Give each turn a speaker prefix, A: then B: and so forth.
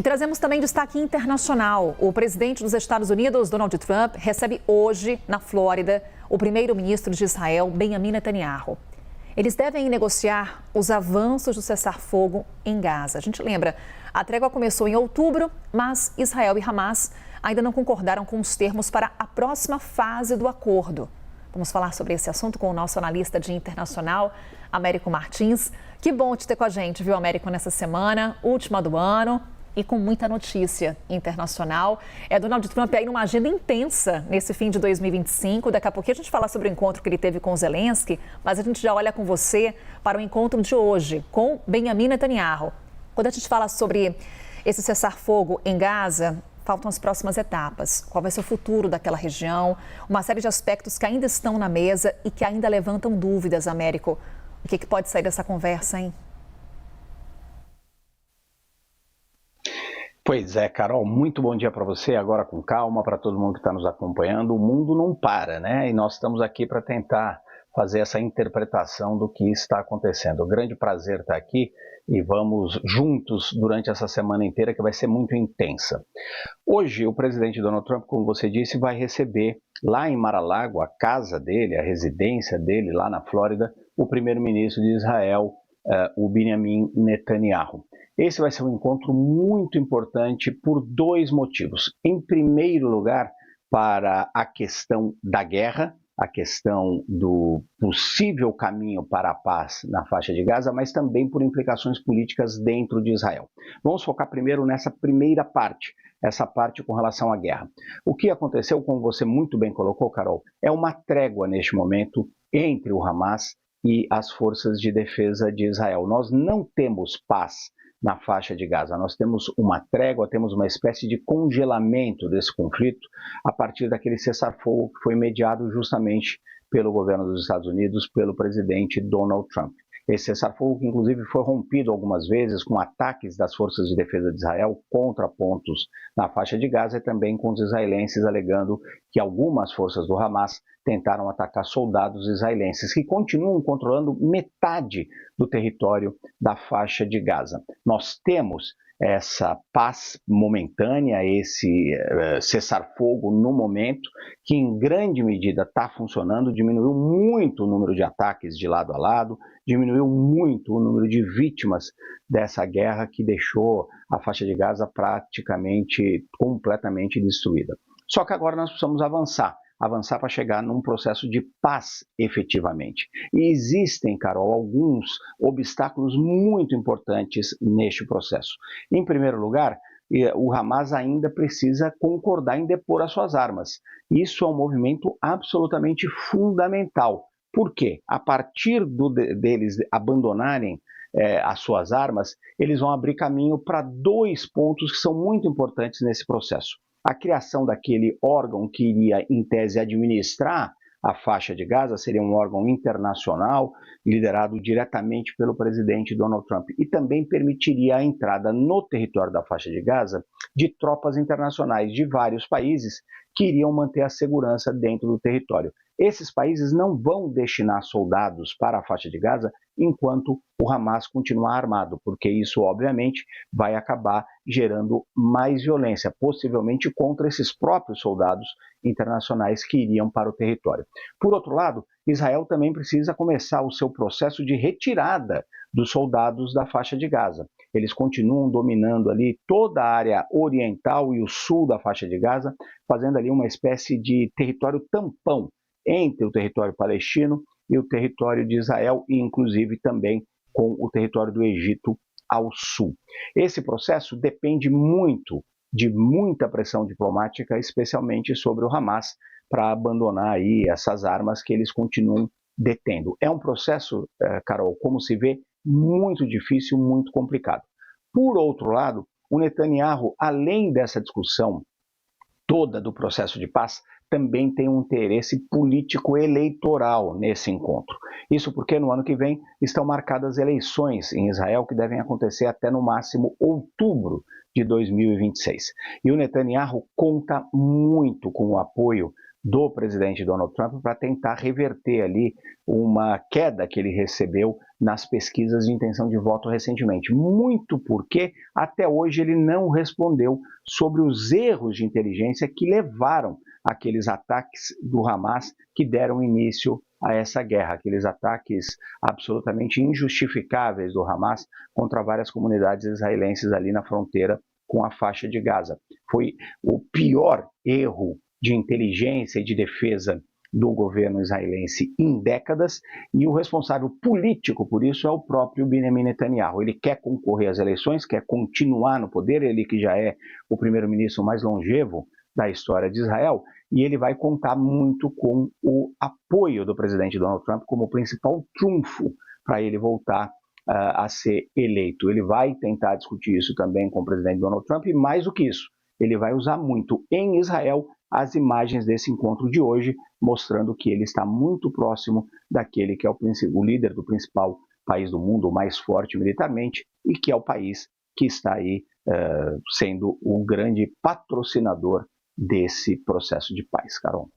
A: E trazemos também destaque internacional. O presidente dos Estados Unidos, Donald Trump, recebe hoje, na Flórida, o primeiro-ministro de Israel, Benjamin Netanyahu. Eles devem negociar os avanços do cessar-fogo em Gaza. A gente lembra, a trégua começou em outubro, mas Israel e Hamas ainda não concordaram com os termos para a próxima fase do acordo. Vamos falar sobre esse assunto com o nosso analista de internacional, Américo Martins. Que bom te ter com a gente, viu, Américo, nessa semana, última do ano e com muita notícia internacional. Donald Trump aí numa agenda intensa nesse fim de 2025. Daqui a pouquinho a gente fala sobre o encontro que ele teve com Zelensky, mas a gente já olha com você para o encontro de hoje com Benjamin Netanyahu. Quando a gente fala sobre esse cessar-fogo em Gaza, faltam as próximas etapas. Qual vai ser o futuro daquela região? Uma série de aspectos que ainda estão na mesa e que ainda levantam dúvidas, Américo. O que pode sair dessa conversa, hein?
B: Pois é, Carol, muito bom dia para você, agora com calma, para todo mundo que está nos acompanhando. O mundo não para, né? E nós estamos aqui para tentar fazer essa interpretação do que está acontecendo. Um grande prazer estar aqui e vamos juntos durante essa semana inteira, que vai ser muito intensa. Hoje, o presidente Donald Trump, como você disse, vai receber lá em Mar-a-Lago, a casa dele, a residência dele lá na Flórida, o primeiro-ministro de Israel, o Benjamin Netanyahu. Esse vai ser um encontro muito importante por dois motivos. Em primeiro lugar, para a questão da guerra, a questão do possível caminho para a paz na faixa de Gaza, mas também por implicações políticas dentro de Israel. Vamos focar primeiro nessa primeira parte, essa parte com relação à guerra. O que aconteceu, como você muito bem colocou, Carol, é uma trégua neste momento entre o Hamas e as forças de defesa de Israel. Nós não temos paz na faixa de Gaza. Nós temos uma trégua, temos uma espécie de congelamento desse conflito a partir daquele cessar-fogo que foi mediado justamente pelo governo dos Estados Unidos, pelo presidente Donald Trump. Esse cessar-fogo que inclusive foi rompido algumas vezes com ataques das forças de defesa de Israel contra pontos na faixa de Gaza e também com os israelenses alegando que algumas forças do Hamas tentaram atacar soldados israelenses que continuam controlando metade do território da faixa de Gaza. Nós temos essa paz momentânea, esse cessar-fogo no momento, que em grande medida está funcionando, diminuiu muito o número de ataques de lado a lado, diminuiu muito o número de vítimas dessa guerra que deixou a faixa de Gaza praticamente completamente destruída. Só que agora nós precisamos avançar para chegar num processo de paz efetivamente. E existem, Carol, alguns obstáculos muito importantes neste processo. Em primeiro lugar, o Hamas ainda precisa concordar em depor as suas armas. Isso é um movimento absolutamente fundamental. Por quê? A partir deles abandonarem as suas armas, eles vão abrir caminho para dois pontos que são muito importantes nesse processo. A criação daquele órgão que iria, em tese, administrar a faixa de Gaza, seria um órgão internacional, liderado diretamente pelo presidente Donald Trump, e também permitiria a entrada no território da faixa de Gaza de tropas internacionais de vários países que iriam manter a segurança dentro do território. Esses países não vão destinar soldados para a faixa de Gaza enquanto o Hamas continuar armado, porque isso, obviamente, vai acabar gerando mais violência, possivelmente contra esses próprios soldados internacionais que iriam para o território. Por outro lado, Israel também precisa começar o seu processo de retirada dos soldados da faixa de Gaza. Eles continuam dominando ali toda a área oriental e o sul da faixa de Gaza, fazendo ali uma espécie de território tampão entre o território palestino e o território de Israel, e inclusive também com o território do Egito ao sul. Esse processo depende muito de muita pressão diplomática, especialmente sobre o Hamas, para abandonar aí essas armas que eles continuam detendo. É um processo, Carol, como se vê, muito difícil, muito complicado. Por outro lado, o Netanyahu, além dessa discussão toda do processo de paz, também tem um interesse político eleitoral nesse encontro. Isso porque no ano que vem estão marcadas eleições em Israel que devem acontecer até no máximo outubro de 2026. E o Netanyahu conta muito com o apoio do presidente Donald Trump para tentar reverter ali uma queda que ele recebeu nas pesquisas de intenção de voto recentemente. Muito porque até hoje ele não respondeu sobre os erros de inteligência que levaram aqueles ataques do Hamas que deram início a essa guerra, aqueles ataques absolutamente injustificáveis do Hamas contra várias comunidades israelenses ali na fronteira com a faixa de Gaza. Foi o pior erro de inteligência e de defesa do governo israelense em décadas, e o responsável político por isso é o próprio Benjamin Netanyahu. Ele quer concorrer às eleições, quer continuar no poder, ele que já é o primeiro-ministro mais longevo da história de Israel, e ele vai contar muito com o apoio do presidente Donald Trump como principal trunfo para ele voltar a ser eleito. Ele vai tentar discutir isso também com o presidente Donald Trump, e mais do que isso, ele vai usar muito em Israel as imagens desse encontro de hoje, mostrando que ele está muito próximo daquele que é o líder do principal país do mundo, o mais forte militarmente, e que é o país que está aí sendo o grande patrocinador desse processo de paz, Carol.